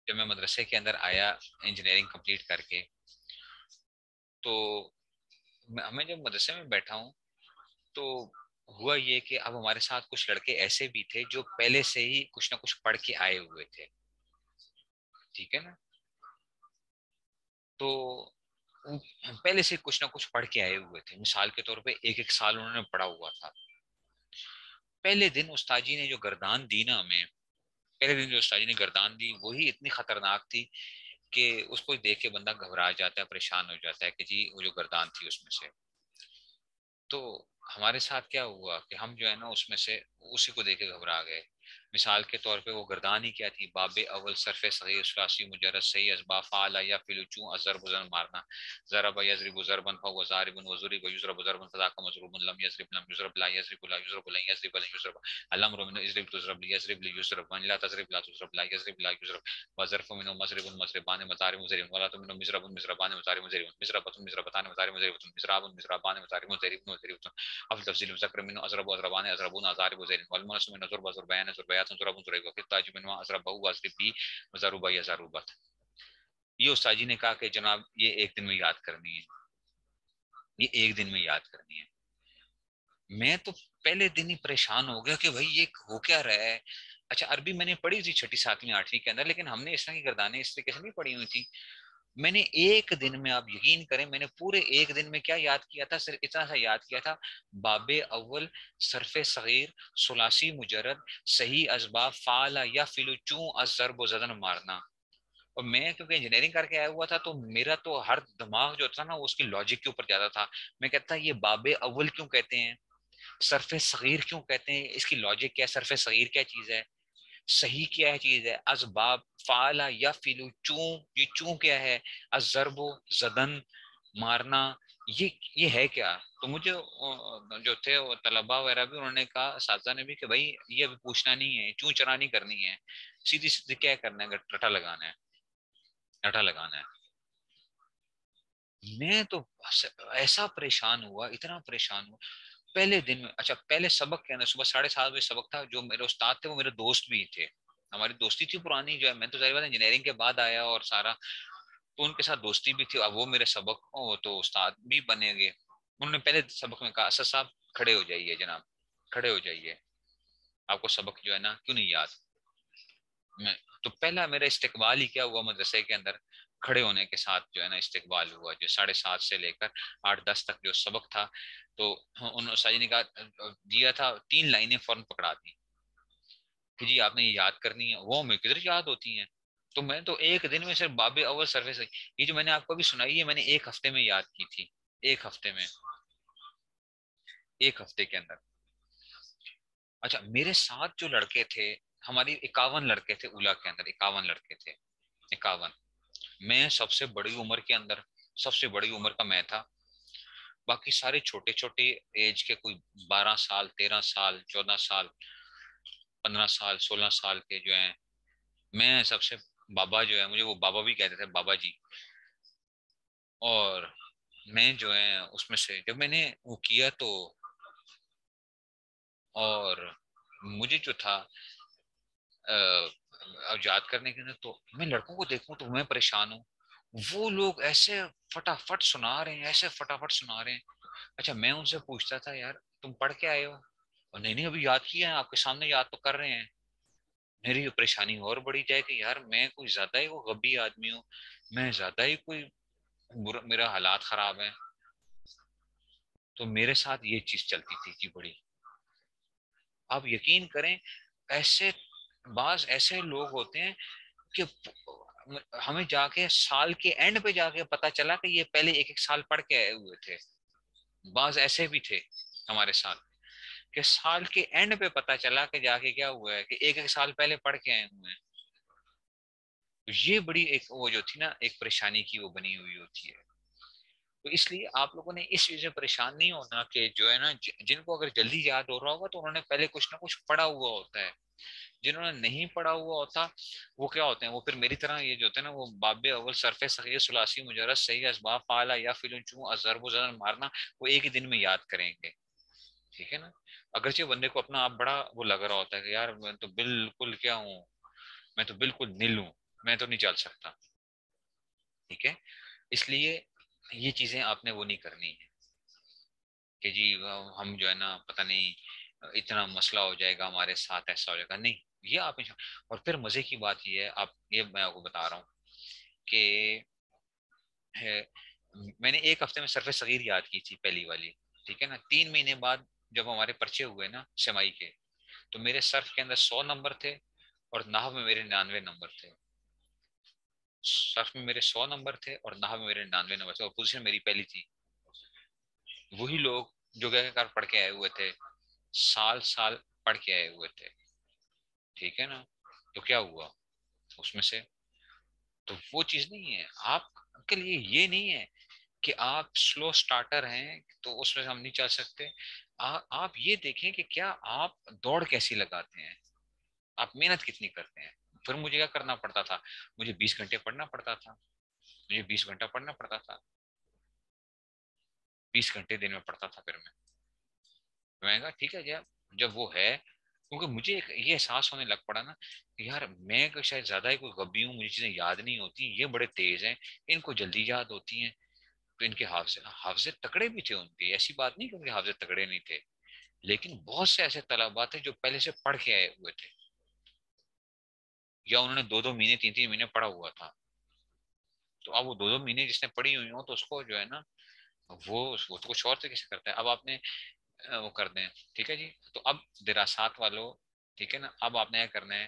جب میں مدرسے کے اندر آیا انجینئرنگ کمپلیٹ کر کے، تو میں جب مدرسے میں بیٹھا ہوں تو ہوا یہ کہ اب ہمارے ساتھ کچھ لڑکے ایسے بھی تھے جو پہلے سے ہی کچھ نہ کچھ پڑھ کے آئے ہوئے تھے، ٹھیک ہے نا. تو پہلے سے کچھ نہ کچھ پڑھ کے آئے ہوئے تھے. مثال کے طور پہ ایک ایک سال انہوں نے پڑھا ہوا تھا. پہلے دن استاد جی نے جو گردان دی نا ہمیں، پہلے دن جو استاد جی نے گردان دی وہی اتنی خطرناک تھی کہ اس کو دیکھ کے بندہ گھبرا جاتا ہے، پریشان ہو جاتا ہے کہ جی وہ جو گردان تھی اس میں سے. تو ہمارے ساتھ کیا ہوا کہ ہم جو ہے نا اس میں سے اسی کو دیکھ کے گھبرا گئے. مثال کے طور پہ وہ گردان ہی کیا تھی؟ باب اول صرف صغیر ثلاثی مجرد صحیح اسباب فعل یا فعل چون ضرب وزن مارنا ضرب یضرب ضربا فهو ضارب وضرب ويضرب ضربا فذاك مضروب لم يضرب لم يضرب لا يضرب لا يضرب لا يضرب لا يضرب الامر من يضرب تضرب يضرب ليضرب من لا تضرب لا تضرب لا يضرب لا يضرب وظرف منه مضرب مضربان مضارب مضرب ولا منه مضرب مضربان مضارب مضرب مضربه مضربتان مضارب مضرب مضراب مضربان مضارب مضرب مضرب افضل تفصيل ذكر منه اضرب اضربان اضربون اضارب وزير والمنص من ضرب ضربان ضربيات ضرب ضرب وفي التاج منه اضربه واضرب بي وضرب يضربت. یہ استاد جی نے کہا کہ جناب یہ ایک دن میں یاد کرنی ہے، یہ ایک دن میں یاد کرنی ہے. میں تو پہلے دن ہی پریشان ہو گیا کہ بھائی یہ ہو کیا رہا ہے. اچھا عربی میں نے پڑھی تھی 6ٹھی 7ویں 8ویں کے اندر، لیکن ہم نے اس طرح کی گردانیں اس طریقے سے نہیں پڑھی ہوئی تھی. میں نے ایک دن میں، آپ یقین کریں، میں نے پورے ایک دن میں کیا یاد کیا تھا؟ صرف اتنا سا یاد کیا تھا، باب اول صرف صغیر ثلاثی مجرد صحیح اسباب فعل یا فعل چون الضرب و زدن مارنا. اور میں کیونکہ انجینئرنگ کر کے آیا ہوا تھا تو میرا تو ہر دماغ جو تھا نا اس کی لاجک کے اوپر جاتا تھا. میں کہتا یہ باب اول کیوں کہتے ہیں، صرف صغیر کیوں کہتے ہیں، اس کی لاجک کیا ہے، صرف صغیر کیا چیز ہے، صحیح کیا ہے چیز ہے، اسباب فعل یا فعل چون، یہ چون کیا ہے، الضرب زدن مارنا، یہ ہے کیا. تو مجھے جو تھے وہ طلباء وغیرہ بھی انہوں نے کہا، اساتذہ نے بھی، کہ بھائی یہ ابھی پوچھنا نہیں ہے، چون چرا نہیں کرنی ہے، سیدھی سیدھی کیا کرنا ہے، ٹٹا لگانا ہے، ٹٹا لگانا ہے. میں تو ایسا پریشان ہوا، اتنا پریشان ہوا پہلے دن میں. اچھا پہلے سبق کے اندر صبح 7:30 بجے سبق تھا. جو میرے استاد تھے وہ میرے دوست بھی تھے، ہماری دوستی تھی پرانی. جو ہے میں تو ظاہر بات انجینئرنگ کے بعد آیا اور سارا، تو ان کے ساتھ دوستی بھی تھی. اب وہ میرے سبق تو استاد بھی بنے گے. انہوں نے پہلے سبق میں کہا، اسد صاحب کھڑے ہو جائیے جناب، کھڑے ہو جائیے، آپ کو سبق جو ہے نا کیوں نہیں یاد. میں تو پہلا میرا استقبال ہی کیا ہوا مدرسے کے اندر، کھڑے ہونے کے ساتھ جو ہے نا استقبال ہوا. جو 7:30 سے لے کر 8-10 تک جو سبق تھا، تو انہوں نے نے کہا دیا تھا 3 لائنیں فوراً پکڑا دی کہ جی آپ نے یہ یاد کرنی ہے. وہ میں کدھر یاد ہوتی ہیں. تو میں تو ایک دن میں صرف باب اول سروس، یہ جو میں نے آپ کو بھی سنائی ہے، میں نے ایک ہفتے میں یاد کی تھی، ایک ہفتے میں، ایک ہفتے کے اندر. اچھا میرے ساتھ جو لڑکے تھے، ہماری 51 لڑکے تھے اولا کے اندر، 51 لڑکے تھے، 51. میں سب سے بڑی عمر کے اندر، سب سے بڑی عمر کا میں تھا. باقی سارے چھوٹے چھوٹے ایج کے، کوئی 12 سال، 13 سال، 14 سال، 15 سال، 16 سال کے جو ہیں. میں سب سے بابا جو ہے، مجھے وہ بابا بھی کہتے تھے، بابا جی. اور میں جو ہے اس میں سے جب میں نے وہ کیا تو، اور مجھے جو تھا یاد کرنے کے لیے، تو میں لڑکوں کو دیکھوں تو میں پریشان ہوں. وہ لوگ ایسے فٹافٹ سنا رہے ہیں، ایسے فٹافٹ سنا رہے ہیں. اچھا میں ان سے پوچھتا تھا، یار تم پڑھ کے آئے ہو؟ اور نہیں ابھی یاد کیا ہے، آپ کے سامنے یاد تو کر رہے ہیں. میری یہ پریشانی اور بڑی جائے کہ یار میں کوئی زیادہ ہی وہ غبی آدمی ہوں، میں زیادہ ہی کوئی میرا حالات خراب ہیں. تو میرے ساتھ یہ چیز چلتی تھی کہ بڑی، آپ یقین کریں، ایسے بعض ایسے لوگ ہوتے ہیں کہ ہمیں جا کے سال کے اینڈ پہ جا کے پتا چلا کہ یہ پہلے ایک ایک سال پڑھ کے آئے ہوئے تھے. بعض ایسے بھی تھے ہمارے ساتھ کہ سال کے اینڈ پہ پتا چلا کہ جا کے کیا ہوا ہے کہ ایک ایک سال پہلے پڑھ کے آئے ہوئے ہیں. یہ بڑی ایک وہ جو تھی نا، ایک پریشانی کی وہ بنی ہوئی ہوتی ہے. تو اس لیے آپ لوگوں نے اس چیز سے پریشان نہیں ہونا کہ جو ہے نا، جن کو اگر جلدی یاد ہو رہا ہوگا تو انہوں نے پہلے کچھ نہ کچھ پڑھا ہوا ہوتا ہے. جنہوں نے نہیں پڑھا ہوا ہوتا وہ کیا ہوتے ہیں، وہ پھر میری طرح یہ جو ہوتے ہیں نا، وہ باب اول صرف صغیر ثلاثی مجرد صحیح اسباب فعل یا فعل چون الضرب و زدن مارنا، وہ ایک ہی دن میں یاد کریں گے. ٹھیک ہے نا. اگرچہ بندے کو اپنا آپ بڑا وہ لگ رہا ہوتا ہے کہ یار میں تو بالکل کیا ہوں، میں تو بالکل نل ہوں. میں تو نہیں چل سکتا. ٹھیک ہے. اس لیے یہ چیزیں آپ نے وہ نہیں کرنی ہے کہ جی ہم جو ہے نا پتہ نہیں اتنا مسئلہ ہو جائے گا ہمارے ساتھ، ایسا ہو جائے گا. نہیں، یہ آپ. اور پھر مزے کی بات یہ ہے، آپ یہ میں آپ کو بتا رہا ہوں کہ ہے، میں نے ایک ہفتے میں صرف صغیر یاد کی تھی پہلی والی. ٹھیک ہے نا. 3 مہینے بعد جب ہمارے پرچے ہوئے نا سمائی کے، تو میرے صرف کے اندر 100 نمبر تھے اور نحو میں میرے 99 نمبر تھے. صرف میں میرے 100 نمبر تھے اور نحو میں میرے 99 نمبر تھے، اور پوزیشن میری پہلی تھی. وہی لوگ جو کار پڑھ کے آئے ہوئے تھے، سال سال پڑھ کے آئے ہوئے تھے. ٹھیک ہے نا. تو کیا ہوا اس میں سے؟ تو وہ چیز نہیں ہے. آپ کے لیے یہ نہیں ہے کہ آپ سلو سٹارٹر ہیں تو اس میں ہم نہیں چل سکتے. آپ یہ دیکھیں کہ کیا آپ دوڑ کیسی لگاتے ہیں، آپ محنت کتنی کرتے ہیں. پھر مجھے کیا کرنا پڑتا تھا؟ مجھے 20 گھنٹے پڑھنا پڑتا تھا. مجھے 20 گھنٹہ پڑھنا پڑتا تھا. 20 گھنٹے دن میں پڑھتا تھا. پھر میں کہا ٹھیک ہے جب وہ ہے، کیونکہ مجھے یہ احساس ہونے لگ پڑا نا کہ یار میں شاید زیادہ ہی کوئی غبی ہوں، مجھے چیزیں یاد نہیں ہوتی. یہ بڑے تیز ہیں، ان کو جلدی یاد ہوتی ہیں. تو ان کے حافظے تکڑے بھی تھے ان کے، ایسی بات نہیں کہ ان کے حافظے تکڑے نہیں تھے. لیکن بہت سے ایسے طلباء تھے جو پہلے سے پڑھ کے آئے ہوئے تھے، یا انہوں نے 2 2 مہینے 3 3 مہینے پڑھا ہوا تھا. تو اب وہ 2 2 مہینے جس نے پڑھی ہوئی ہوں تو اس کو جو ہے نا وہ تو کچھ اور طریقے سے کرتا ہے. اب آپ نے وہ کر دیں. ٹھیک ہے جی. تو اب دراسات والوں، ٹھیک ہے نا، اب آپ نے کیا کرنا ہے